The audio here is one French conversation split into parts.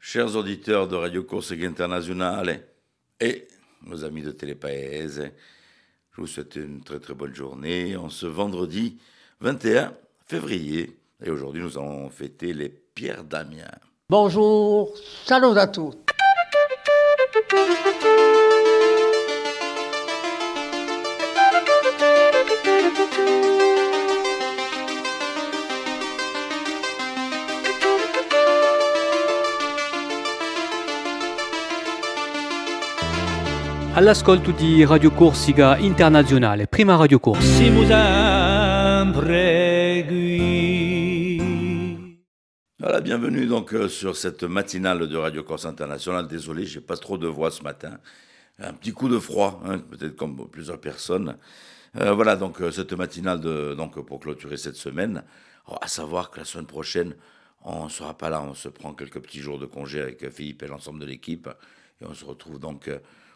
Chers auditeurs de Radio Corsica Internazionale et nos amis de Télépaese, je vous souhaite une très très bonne journée en ce vendredi 21 février. Et aujourd'hui, nous allons fêter les Pierre Damiens. Bonjour, salut à tous. All'ascolto di Radio Corsica Internazionale, prima Radio Corsica. Siamo sempre qui. Voilà, bienvenue donc sur cette matinale de Radio Corsica Internationale. Désolé, j'ai pas trop de voix ce matin. Un petit coup de froid, peut-être comme plusieurs personnes. Voilà, donc cette matinale donc, pour clôturer cette semaine. Alors, à savoir que la semaine prochaine, on ne sera pas là. On se prend quelques petits jours de congé avec Philippe et l'ensemble de l'équipe. Et on se retrouve donc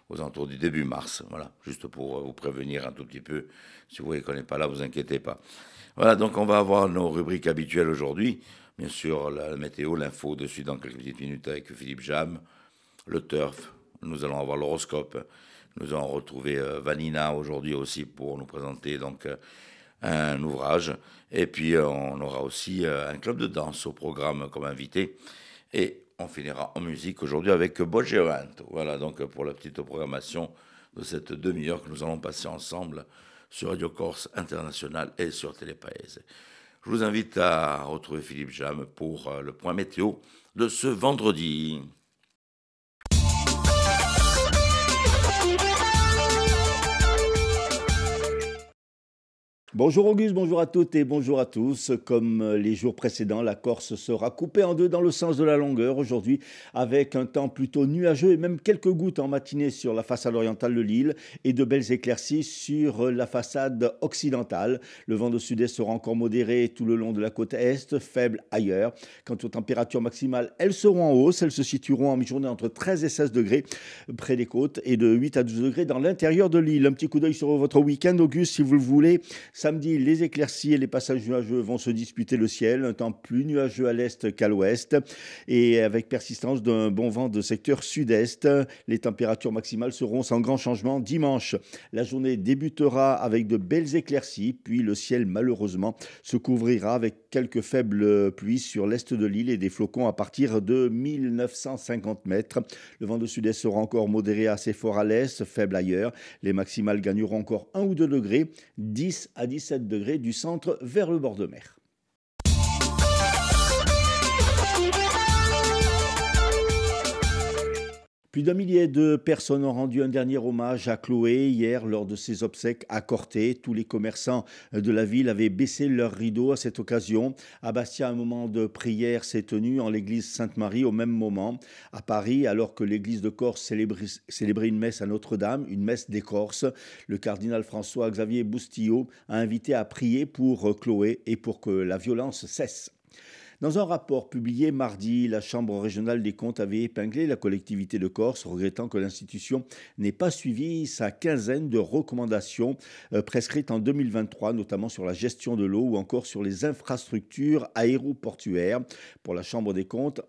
aux alentours du début mars. Voilà, juste pour vous prévenir un tout petit peu. Si vous voyez qu'on n'est pas là, vous inquiétez pas. Voilà, donc on va avoir nos rubriques habituelles aujourd'hui. Bien sûr, la météo, l'info dessus dans quelques petites minutes avec Philippe Jam, le turf. Nous allons avoir l'horoscope. Nous allons retrouver Vanina aujourd'hui aussi pour nous présenter donc un ouvrage. Et puis on aura aussi un club de danse au programme comme invité. Et on finira en musique aujourd'hui avec Bogerant. Voilà donc pour la petite programmation de cette demi-heure que nous allons passer ensemble sur Radio Corse International et sur Télépaese. Je vous invite à retrouver Philippe Jam pour le point météo de ce vendredi. Bonjour Auguste, bonjour à toutes et bonjour à tous. Comme les jours précédents, la Corse sera coupée en deux dans le sens de la longueur aujourd'hui avec un temps plutôt nuageux et même quelques gouttes en matinée sur la façade orientale de l'île et de belles éclaircies sur la façade occidentale. Le vent de sud-est sera encore modéré tout le long de la côte est, faible ailleurs. Quant aux températures maximales, elles seront en hausse. Elles se situeront en mi-journée entre 13 et 16 degrés près des côtes et de 8 à 12 degrés dans l'intérieur de l'île. Un petit coup d'œil sur votre week-end, Auguste, si vous le voulez. Samedi, les éclaircies et les passages nuageux vont se disputer le ciel, un temps plus nuageux à l'est qu'à l'ouest et avec persistance d'un bon vent de secteur sud-est. Les températures maximales seront sans grand changement dimanche. La journée débutera avec de belles éclaircies, puis le ciel malheureusement se couvrira avec quelques faibles pluies sur l'est de l'île et des flocons à partir de 1950 mètres. Le vent de sud-est sera encore modéré assez fort à l'est, faible ailleurs. Les maximales gagneront encore 1 ou 2 degrés, 10 à 17 degrés du centre vers le bord de mer. Plus d'un millier de personnes ont rendu un dernier hommage à Chloé hier lors de ses obsèques à Corté. Tous les commerçants de la ville avaient baissé leurs rideaux à cette occasion. À Bastia, un moment de prière s'est tenu en l'église Sainte-Marie au même moment. À Paris, alors que l'église de Corse célébrait une messe à Notre-Dame, une messe des Corses, le cardinal François-Xavier Boustillot a invité à prier pour Chloé et pour que la violence cesse. Dans un rapport publié mardi, la Chambre régionale des comptes avait épinglé la collectivité de Corse, regrettant que l'institution n'ait pas suivi sa quinzaine de recommandations prescrites en 2023, notamment sur la gestion de l'eau ou encore sur les infrastructures aéroportuaires. Pour la Chambre des comptes,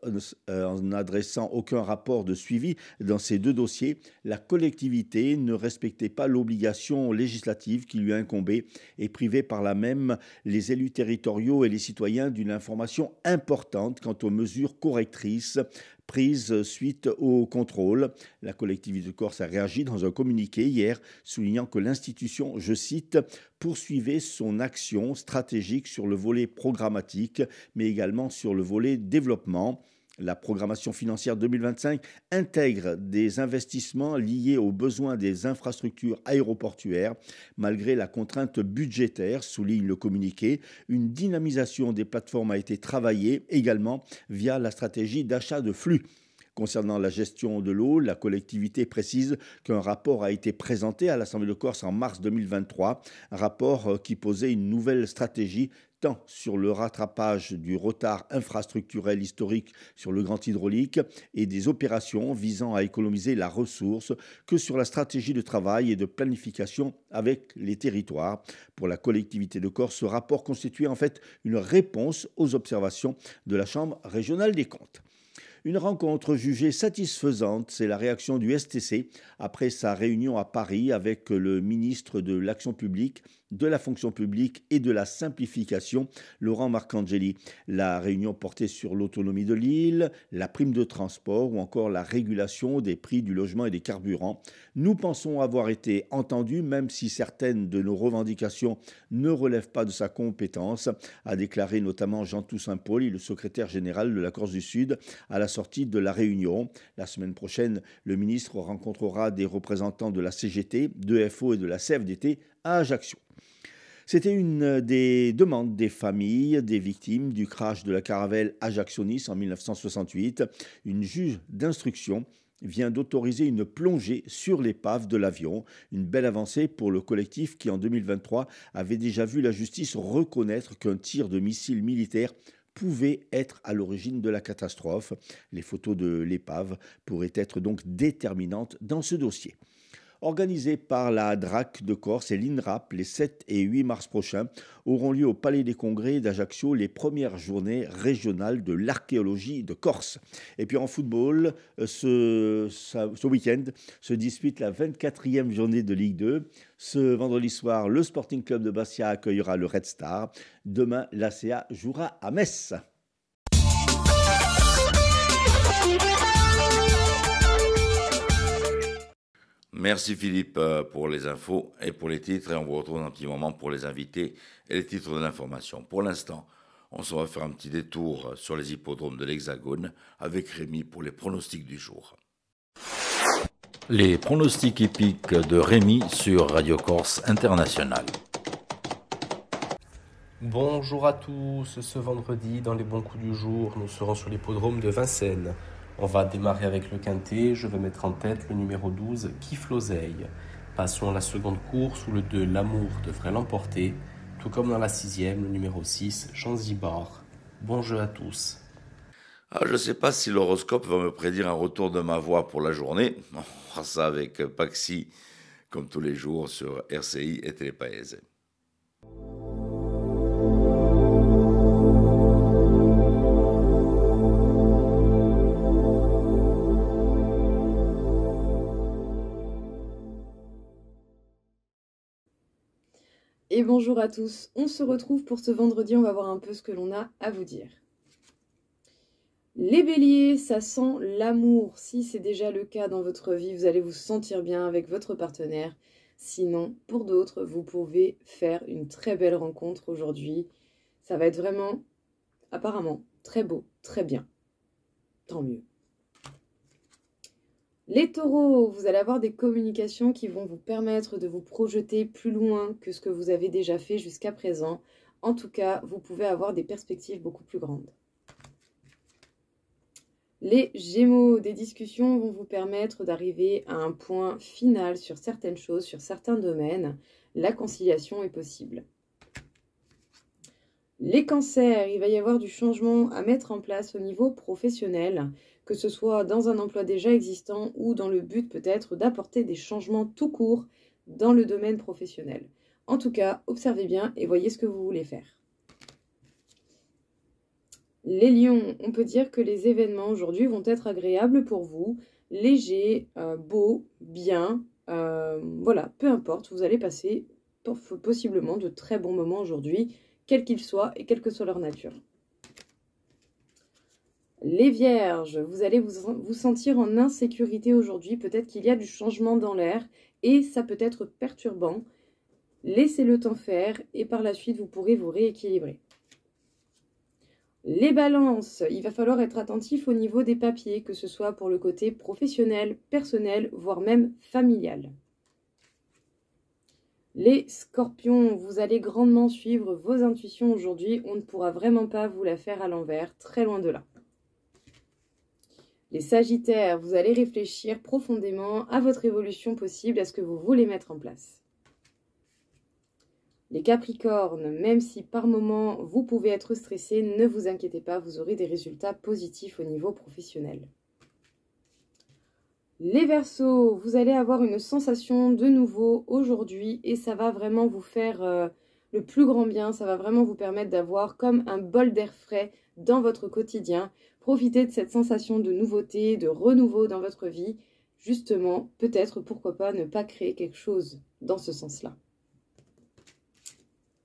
en n'adressant aucun rapport de suivi dans ces deux dossiers, la collectivité ne respectait pas l'obligation législative qui lui incombait et privait par là même les élus territoriaux et les citoyens d'une information importante quant aux mesures correctrices prises suite au contrôle. La collectivité de Corse a réagi dans un communiqué hier, soulignant que l'institution, je cite, poursuivait son action stratégique sur le volet programmatique, mais également sur le volet développement. La programmation financière 2025 intègre des investissements liés aux besoins des infrastructures aéroportuaires. Malgré la contrainte budgétaire, souligne le communiqué, une dynamisation des plateformes a été travaillée également via la stratégie d'achat de flux. Concernant la gestion de l'eau, la collectivité précise qu'un rapport a été présenté à l'Assemblée de Corse en mars 2023, un rapport qui posait une nouvelle stratégie tant sur le rattrapage du retard infrastructurel historique sur le grand hydraulique et des opérations visant à économiser la ressource que sur la stratégie de travail et de planification avec les territoires. Pour la collectivité de Corse, ce rapport constituait en fait une réponse aux observations de la Chambre régionale des comptes. Une rencontre jugée satisfaisante, c'est la réaction du STC après sa réunion à Paris avec le ministre de l'Action publique, de la fonction publique et de la simplification, Laurent Marcangeli. La réunion portait sur l'autonomie de l'île, la prime de transport ou encore la régulation des prix du logement et des carburants. Nous pensons avoir été entendus, même si certaines de nos revendications ne relèvent pas de sa compétence, a déclaré notamment Jean Toussaint Pauli, le secrétaire général de la Corse du Sud, à la sortie de la réunion. La semaine prochaine, le ministre rencontrera des représentants de la CGT, de FO et de la CFDT à Ajaccio. C'était une des demandes des familles des victimes du crash de la caravelle Ajaccio-Nice en 1968. Une juge d'instruction vient d'autoriser une plongée sur l'épave de l'avion. Une belle avancée pour le collectif qui, en 2023, avait déjà vu la justice reconnaître qu'un tir de missile militaire pouvait être à l'origine de la catastrophe. Les photos de l'épave pourraient être donc déterminantes dans ce dossier. Organisées par la DRAC de Corse et l'INRAP les 7 et 8 mars prochains, auront lieu au Palais des Congrès d'Ajaccio les premières journées régionales de l'archéologie de Corse. Et puis en football, ce week-end se dispute la 24e journée de Ligue 2. Ce vendredi soir, le Sporting Club de Bastia accueillera le Red Star. Demain, l'ACA jouera à Metz. Merci Philippe pour les infos et pour les titres. Et on vous retrouve dans un petit moment pour les invités et les titres de l'information. Pour l'instant, on se va faire un petit détour sur les hippodromes de l'Hexagone avec Rémi pour les pronostics du jour. Les pronostics hippiques de Rémi sur Radio Corse International. Bonjour à tous, ce vendredi dans les bons coups du jour, nous serons sur l'hippodrome de Vincennes. On va démarrer avec le quintet, je vais mettre en tête le numéro 12, Kif l'Oseille. Passons à la seconde course où le 2, L'amour devrait l'emporter, tout comme dans la 6e, le numéro 6, Zanzibar. Bon jeu à tous. Je ne sais pas si l'horoscope va me prédire un retour de ma voix pour la journée. On fera ça avec Paxi, comme tous les jours sur RCI et Télépaèse. Et bonjour à tous, on se retrouve pour ce vendredi, on va voir un peu ce que l'on a à vous dire. Les béliers, ça sent l'amour. Si c'est déjà le cas dans votre vie, vous allez vous sentir bien avec votre partenaire. Sinon, pour d'autres, vous pouvez faire une très belle rencontre aujourd'hui. Ça va être vraiment, apparemment, très beau, très bien. Tant mieux. Les taureaux, vous allez avoir des communications qui vont vous permettre de vous projeter plus loin que ce que vous avez déjà fait jusqu'à présent. En tout cas, vous pouvez avoir des perspectives beaucoup plus grandes. Les gémeaux, des discussions vont vous permettre d'arriver à un point final sur certaines choses, sur certains domaines. La conciliation est possible. Les cancers, il va y avoir du changement à mettre en place au niveau professionnel, que ce soit dans un emploi déjà existant ou dans le but peut-être d'apporter des changements tout court dans le domaine professionnel. En tout cas, observez bien et voyez ce que vous voulez faire. Les lions, on peut dire que les événements aujourd'hui vont être agréables pour vous, légers, beaux, bien, voilà, peu importe, vous allez passer possiblement de très bons moments aujourd'hui, quels qu'ils soient et quelle que soit leur nature. Les vierges, vous allez vous sentir en insécurité aujourd'hui, peut-être qu'il y a du changement dans l'air et ça peut être perturbant. Laissez le temps faire et par la suite vous pourrez vous rééquilibrer. Les balances, il va falloir être attentif au niveau des papiers, que ce soit pour le côté professionnel, personnel, voire même familial. Les scorpions, vous allez grandement suivre vos intuitions aujourd'hui, on ne pourra vraiment pas vous la faire à l'envers, très loin de là. Les sagittaires, vous allez réfléchir profondément à votre évolution possible, à ce que vous voulez mettre en place. Les capricornes, même si par moment vous pouvez être stressé, ne vous inquiétez pas, vous aurez des résultats positifs au niveau professionnel. Les verseaux, vous allez avoir une sensation de nouveau aujourd'hui et ça va vraiment vous faire le plus grand bien. Ça va vraiment vous permettre d'avoir comme un bol d'air frais dans votre quotidien. Profitez de cette sensation de nouveauté, de renouveau dans votre vie. Justement, peut-être, pourquoi pas, ne pas créer quelque chose dans ce sens-là.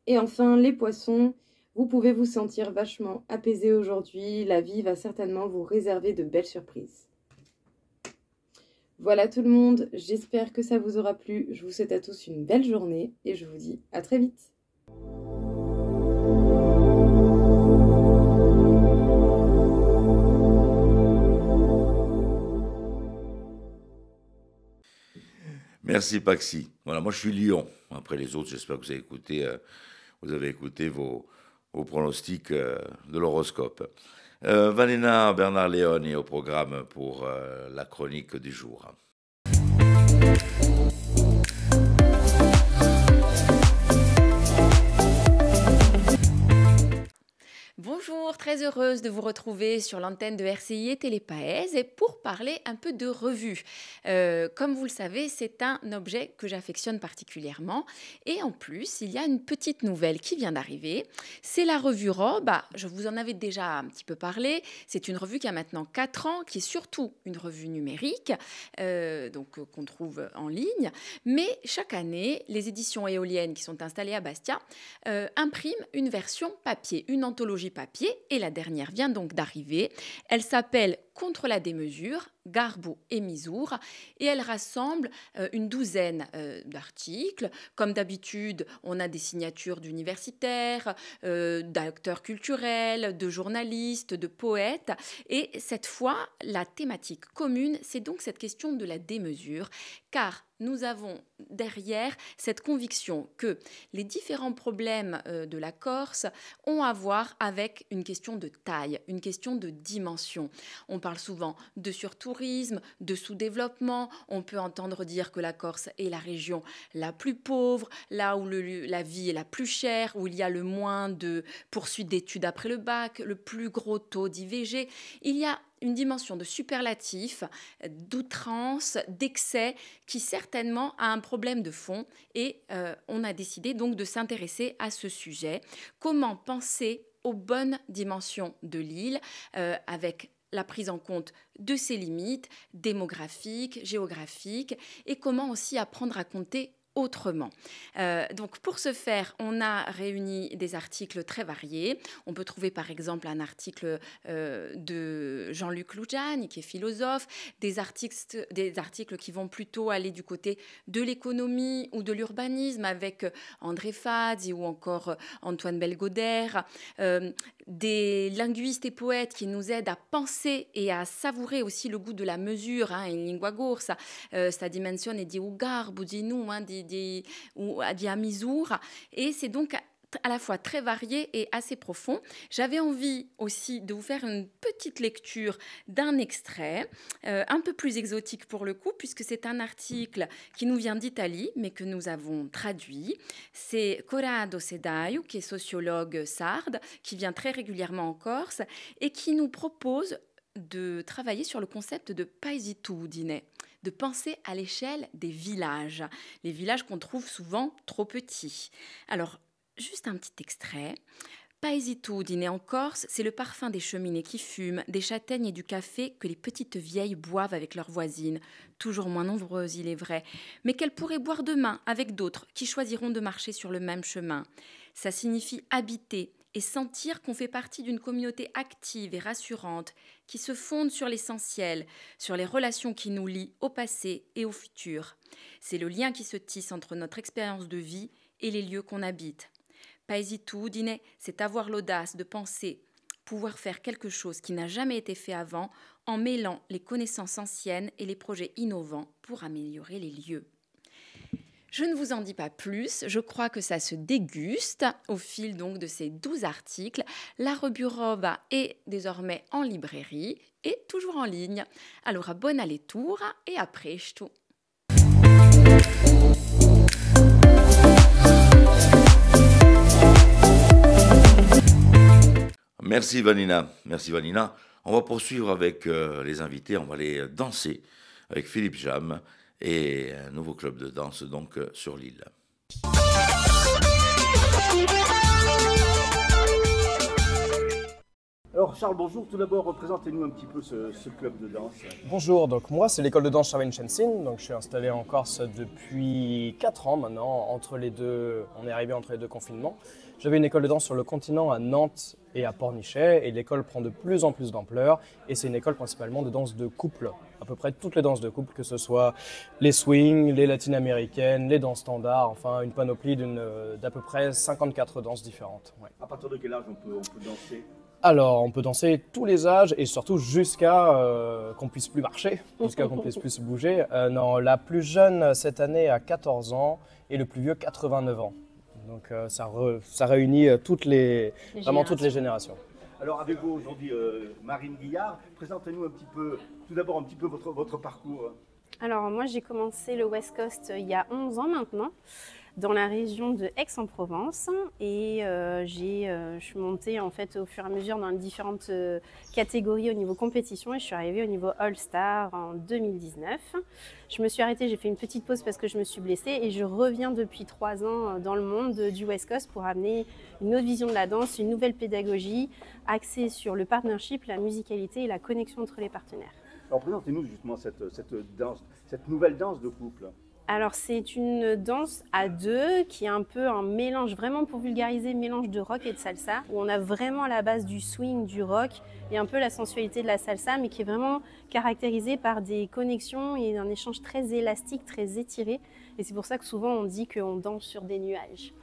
Et enfin, les poissons, vous pouvez vous sentir vachement apaisé aujourd'hui. La vie va certainement vous réserver de belles surprises. Voilà tout le monde, j'espère que ça vous aura plu. Je vous souhaite à tous une belle journée et je vous dis à très vite. Merci Paxi. Voilà, moi je suis Lyon. Après les autres, j'espère que vous avez écouté vos pronostics de l'horoscope. Vanina Bernard Léon est au programme pour la chronique du jour. Bonjour, très heureuse de vous retrouver sur l'antenne de RCI et Télépaèse et pour parler un peu de revue. Comme vous le savez, c'est un objet que j'affectionne particulièrement et en plus, il y a une petite nouvelle qui vient d'arriver. C'est la revue Robe. Je vous en avais déjà un petit peu parlé. C'est une revue qui a maintenant 4 ans, qui est surtout une revue numérique, qu'on trouve en ligne. Mais chaque année, les éditions éoliennes qui sont installées à Bastia impriment une version papier, une anthologie papier, et la dernière vient donc d'arriver. Elle s'appelle Contre la démesure, Garbo et Misour, et elle rassemble une douzaine d'articles. Comme d'habitude, on a des signatures d'universitaires, d'acteurs culturels, de journalistes, de poètes, et cette fois, la thématique commune, c'est donc cette question de la démesure, car nous avons derrière cette conviction que les différents problèmes de la Corse ont à voir avec une question de taille, une question de dimension. On parle souvent de surtourisme, de sous-développement. On peut entendre dire que la Corse est la région la plus pauvre, là où la vie est la plus chère, où il y a le moins de poursuites d'études après le bac, le plus gros taux d'IVG. Il y a une dimension de superlatif, d'outrance, d'excès, qui certainement a un problème de fond. Et on a décidé donc de s'intéresser à ce sujet. Comment penser aux bonnes dimensions de l'île avec la prise en compte de ses limites démographiques, géographiques, et comment aussi apprendre à compter autrement. Donc pour ce faire, on a réuni des articles très variés. On peut trouver par exemple un article de Jean-Luc Lugiani, qui est philosophe, des articles qui vont plutôt aller du côté de l'économie ou de l'urbanisme avec André Fazzi ou encore Antoine Belgodère, des linguistes et poètes qui nous aident à penser et à savourer aussi le goût de la mesure, in lingua corsa, sta dimensione di garbo, di nu, di misura, et c'est donc à la fois très varié et assez profond. J'avais envie aussi de vous faire une petite lecture d'un extrait, un peu plus exotique pour le coup, puisque c'est un article qui nous vient d'Italie, mais que nous avons traduit. C'est Corrado Sedaio, qui est sociologue sarde, qui vient très régulièrement en Corse, et qui nous propose de travailler sur le concept de paesitudine, de penser à l'échelle des villages, les villages qu'on trouve souvent trop petits. Alors, juste un petit extrait. Paesitudine en Corse, c'est le parfum des cheminées qui fument, des châtaignes et du café que les petites vieilles boivent avec leurs voisines, toujours moins nombreuses, il est vrai, mais qu'elles pourraient boire demain avec d'autres qui choisiront de marcher sur le même chemin. Ça signifie habiter et sentir qu'on fait partie d'une communauté active et rassurante qui se fonde sur l'essentiel, sur les relations qui nous lient au passé et au futur. C'est le lien qui se tisse entre notre expérience de vie et les lieux qu'on habite. Paesitudine, c'est avoir l'audace de penser pouvoir faire quelque chose qui n'a jamais été fait avant en mêlant les connaissances anciennes et les projets innovants pour améliorer les lieux. Je ne vous en dis pas plus, je crois que ça se déguste au fil donc de ces 12 articles. La revue Roba est désormais en librairie et toujours en ligne. Alors, buona lettura et a presto. Merci Vanina. Merci Vanina. On va poursuivre avec les invités. On va aller danser avec Philippe Jam et un nouveau club de danse donc sur l'île. Alors Charles, bonjour. Tout d'abord, représentez-nous un petit peu ce club de danse. Bonjour, donc moi c'est l'école de danse Charven-Shensin, donc je suis installé en Corse depuis 4 ans maintenant, on est arrivé entre les deux confinements. J'avais une école de danse sur le continent à Nantes et à Pornichet et l'école prend de plus en plus d'ampleur et c'est une école principalement de danse de couple, à peu près toutes les danses de couple, que ce soit les swings, les latino-américaines, les danses standards, enfin une panoplie d'à peu près 54 danses différentes. Ouais. À partir de quel âge on peut danser ? Alors, on peut danser tous les âges et surtout jusqu'à qu'on puisse plus marcher, jusqu'à qu'on puisse plus se bouger. Non, la plus jeune cette année a 14 ans et le plus vieux 89 ans. Donc ça réunit vraiment toutes les générations. Alors avec vous aujourd'hui, Marine Guillard, présentez-nous tout d'abord un petit peu votre parcours. Alors moi j'ai commencé le West Coast il y a 11 ans maintenant, dans la région de Aix-en-Provence et je suis montée en fait au fur et à mesure dans les différentes catégories au niveau compétition et je suis arrivée au niveau All-Star en 2019. Je me suis arrêtée, j'ai fait une petite pause parce que je me suis blessée et je reviens depuis 3 ans dans le monde du West Coast pour amener une autre vision de la danse, une nouvelle pédagogie axée sur le partnership, la musicalité et la connexion entre les partenaires. Alors présentez-nous justement cette nouvelle danse de couple. Alors c'est une danse à deux qui est un peu un mélange, vraiment pour vulgariser, mélange de rock et de salsa, où on a vraiment la base du swing, du rock et un peu la sensualité de la salsa, mais qui est vraiment caractérisée par des connexions et un échange très élastique, très étiré. Et c'est pour ça que souvent on dit qu'on danse sur des nuages.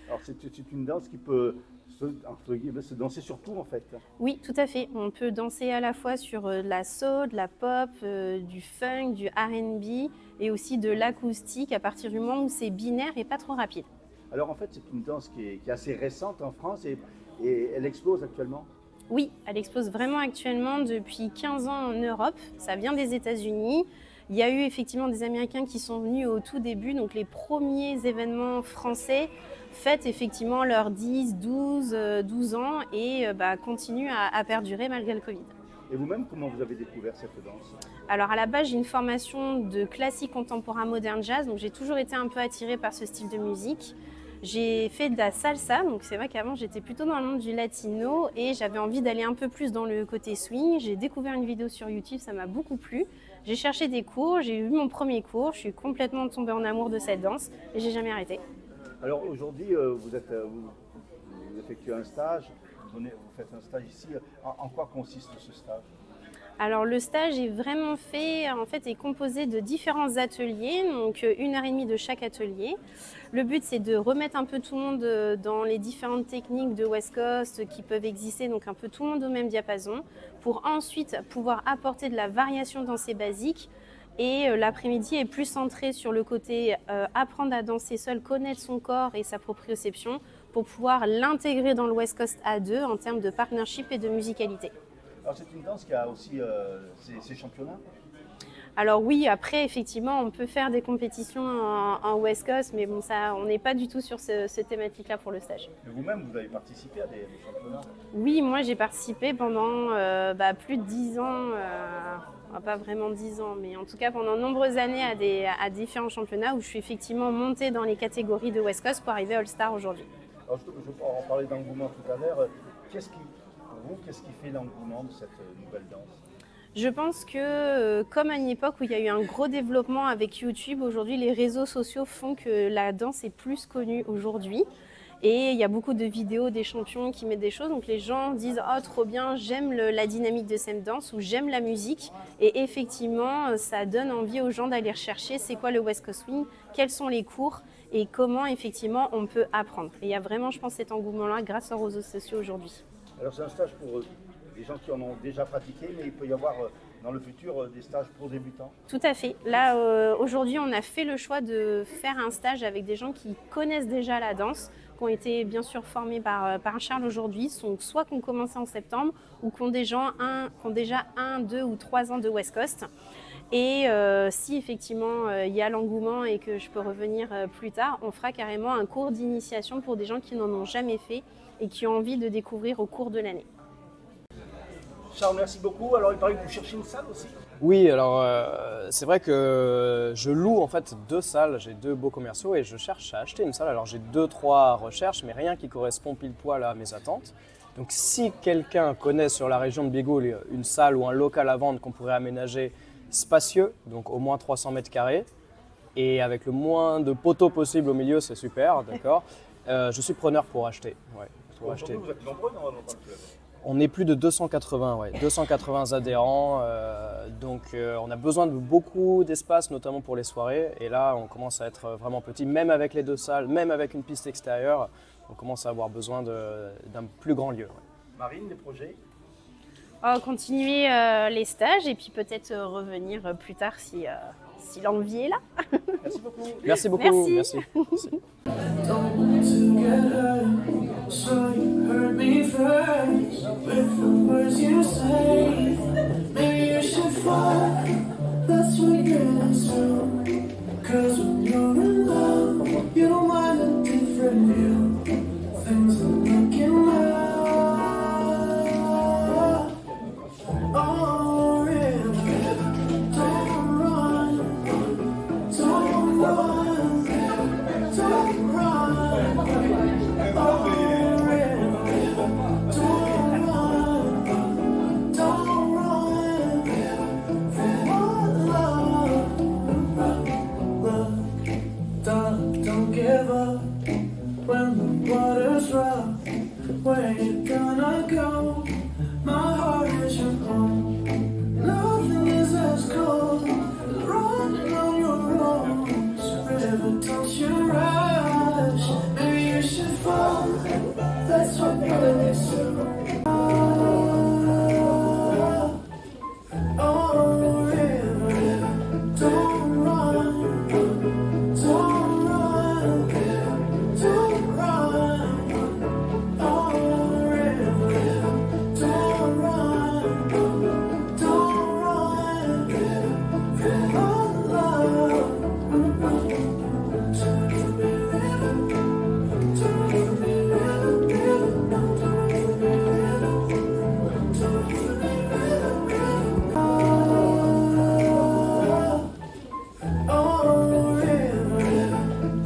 Alors c'est une danse qui peut se danser sur tout en fait. Oui, tout à fait. On peut danser à la fois sur de la soul, de la pop, du funk, du R&B et aussi de l'acoustique à partir du moment où c'est binaire et pas trop rapide. Alors en fait, c'est une danse qui est assez récente en France et elle explose actuellement. Oui, elle explose vraiment actuellement depuis 15 ans en Europe. Ça vient des États-Unis. Il y a eu effectivement des Américains qui sont venus au tout début, donc les premiers événements français fêtent effectivement leurs 10, 12 ans et continuent à perdurer malgré le Covid. Et vous-même, comment vous avez découvert cette danse ? Alors à la base, j'ai une formation de classique contemporain moderne jazz, donc j'ai toujours été un peu attirée par ce style de musique. J'ai fait de la salsa, donc c'est vrai qu'avant j'étais plutôt dans le monde du latino et j'avais envie d'aller un peu plus dans le côté swing. J'ai découvert une vidéo sur YouTube, ça m'a beaucoup plu. J'ai cherché des cours, j'ai eu mon premier cours, je suis complètement tombée en amour de cette danse et j'ai jamais arrêté. Alors aujourd'hui, vous effectuez un stage, vous faites un stage ici. En quoi consiste ce stage ? Alors le stage est vraiment est composé de différents ateliers, donc 1h30 de chaque atelier. Le but c'est de remettre un peu tout le monde dans les différentes techniques de West Coast qui peuvent exister, donc un peu tout le monde au même diapason, pour ensuite pouvoir apporter de la variation dans ces basiques. Et l'après-midi est plus centré sur le côté apprendre à danser seul, connaître son corps et sa proprioception pour pouvoir l'intégrer dans le West Coast A2 en termes de partnership et de musicalité. Alors c'est une danse qui a aussi ses championnats ? Alors oui, après effectivement on peut faire des compétitions en West Coast, mais bon ça, on n'est pas du tout sur ce thématique-là pour le stage. Mais vous-même, vous avez participé à des championnats ? Oui, moi j'ai participé pendant plus de 10 ans, pas vraiment 10 ans, mais en tout cas pendant de nombreuses années à différents championnats où je suis effectivement montée dans les catégories de West Coast pour arriver All-Star aujourd'hui. Alors on parlait d'engouement tout à l'heure. Qu'est-ce qui fait l'engouement de cette nouvelle danse ? Je pense que, comme à une époque où il y a eu un gros développement avec YouTube, aujourd'hui les réseaux sociaux font que la danse est plus connue aujourd'hui. Et il y a beaucoup de vidéos des champions qui mettent des choses, donc les gens disent « Oh trop bien, j'aime la dynamique de cette danse » ou « J'aime la musique ». Et effectivement, ça donne envie aux gens d'aller rechercher c'est quoi le West Coast Swing, quels sont les cours et comment effectivement on peut apprendre. Et il y a vraiment, je pense, cet engouement-là grâce aux réseaux sociaux aujourd'hui. Alors c'est un stage pour des gens qui en ont déjà pratiqué, mais il peut y avoir dans le futur des stages pour débutants. Tout à fait. Là, aujourd'hui, on a fait le choix de faire un stage avec des gens qui connaissent déjà la danse, qui ont été bien sûr formés par Charles aujourd'hui, soit qui ont commencé en septembre ou qui ont déjà 1, 2 ou 3 ans de West Coast. Et si effectivement il y a l'engouement et que je peux revenir plus tard, on fera carrément un cours d'initiation pour des gens qui n'en ont jamais fait et qui ont envie de découvrir au cours de l'année. Charles, merci beaucoup. Alors il paraît que vous cherchez une salle aussi ? Oui, alors c'est vrai que je loue en fait 2 salles, j'ai 2 beaux commerciaux et je cherche à acheter une salle. Alors j'ai 2-3 recherches, mais rien qui correspond pile poil à mes attentes. Donc si quelqu'un connaît sur la région de Bégoul une salle ou un local à vendre qu'on pourrait aménager spacieux, donc au moins 300 mètres carrés, et avec le moins de poteaux possible au milieu, c'est super, d'accord. Je suis preneur pour acheter. Ouais, pour acheter. Vous êtes nombreux dans votre club? On est plus de 280, ouais, 280 adhérents, donc on a besoin de beaucoup d'espace, notamment pour les soirées. Et là, on commence à être vraiment petit, même avec les 2 salles, même avec une piste extérieure, on commence à avoir besoin d'un plus grand lieu. Ouais. Marine, des projets? Continuer les stages et puis peut-être revenir plus tard si l'envie est là. Merci beaucoup. Merci beaucoup. Merci. Merci. Don't give up when the water's rough. Where you gonna go? My heart is your home. Nothing is as cold as running on your own. So river, don't you rush. Maybe you should fall. That's what brothers do. Oh, river, don't run. Don't run. Don't run. Oh, river, don't run. Don't run. Oh, love. Turn to me, river. Turn to me, river, river. Turn to me, river. Turn to me, river, river. Oh, river,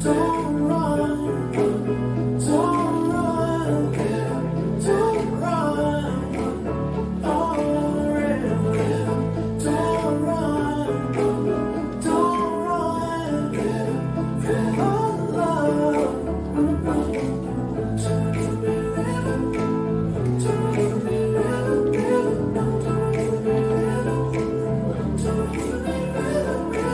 don't run. Don't run. Don't run. Oh, river, don't run. Don't run. Oh, love. Turn to me, river. Turn to me, river, river. Turn to me, river. Turn to me, river, river.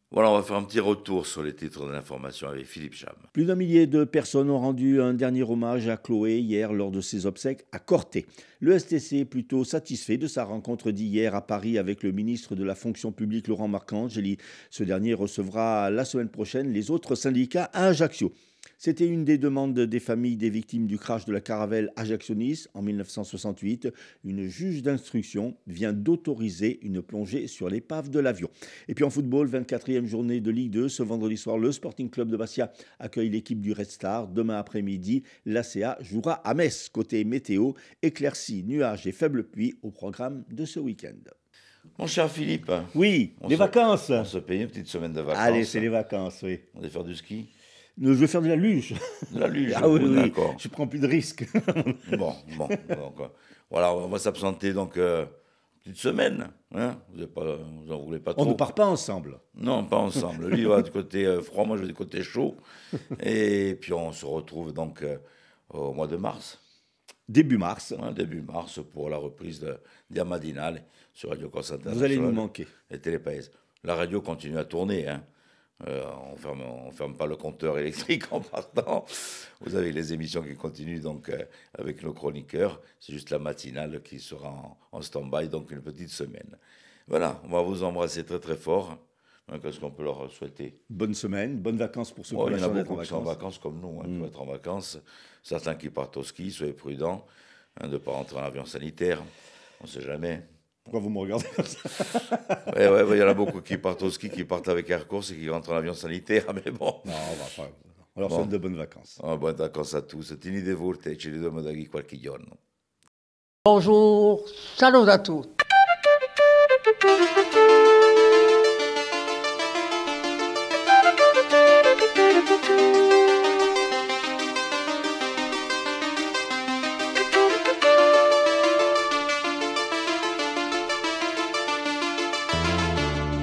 Voilà, on va faire un petit retour sur les titres de l'information avec Philippe Cham. Plus d'un millier de personnes ont rendu un dernier hommage à Chloé hier lors de ses obsèques à Corté. Le STC est plutôt satisfait de sa rencontre d'hier à Paris avec le ministre de la fonction publique Laurent Marcangeli. Ce dernier recevra la semaine prochaine les autres syndicats à Ajaccio. C'était une des demandes des familles des victimes du crash de la Caravelle Ajaccio-Nice en 1968. Une juge d'instruction vient d'autoriser une plongée sur l'épave de l'avion. Et puis en football, 24e journée de Ligue 2. Ce vendredi soir, le Sporting Club de Bastia accueille l'équipe du Red Star. Demain après-midi, l'ACA jouera à Metz. Côté météo, éclaircies, nuages et faibles pluies au programme de ce week-end. Mon cher Philippe. Oui, les vacances. On se paye une petite semaine de vacances. Allez, c'est les vacances, oui. On va faire du ski. Je vais faire de la luge. De la luge. Ah oui, oui, d'accord. je prends plus de risques. Bon. Donc, voilà, on va s'absenter donc petite semaine. Hein, vous en voulez pas trop. On ne part pas ensemble. Non, pas ensemble. Lui, il va du côté froid, moi je vais du côté chaud. Et puis on se retrouve donc au mois de mars. Début mars. Hein, début mars pour la reprise de Diamadinale sur Radio Corse International. Vous allez nous manquer. Et Télépaïs. La radio continue à tourner, hein. On ferme pas le compteur électrique en partant. Vous avez les émissions qui continuent donc avec nos chroniqueurs. C'est juste la matinale qui sera en stand-by, donc une petite semaine. Voilà, on va vous embrasser très très fort. Qu'est-ce qu'on peut leur souhaiter? Bonne semaine, bonnes vacances pour ceux qui ont Il la y en a chance d'être beaucoup qui sont en vacances comme nous, qui vont être en vacances. Certains qui partent au ski, soyez prudents de ne pas rentrer en avion sanitaire. On ne sait jamais. Pourquoi vous me regardez comme ça? Il y en a beaucoup qui partent au ski, qui partent avec Air Course et qui rentrent en avion sanitaire, mais bon. Non, Alors, Bon. sono de bonnes vacances. Buone vacanze a tutti. Tieni de vorte e ci rivedremo da qui qualche giorno. Bonjour, salut à tous.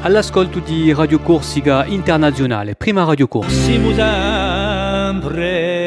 All'ascolto di Radio Corsica Internazionale, prima Radio Corsica. Siamo sempre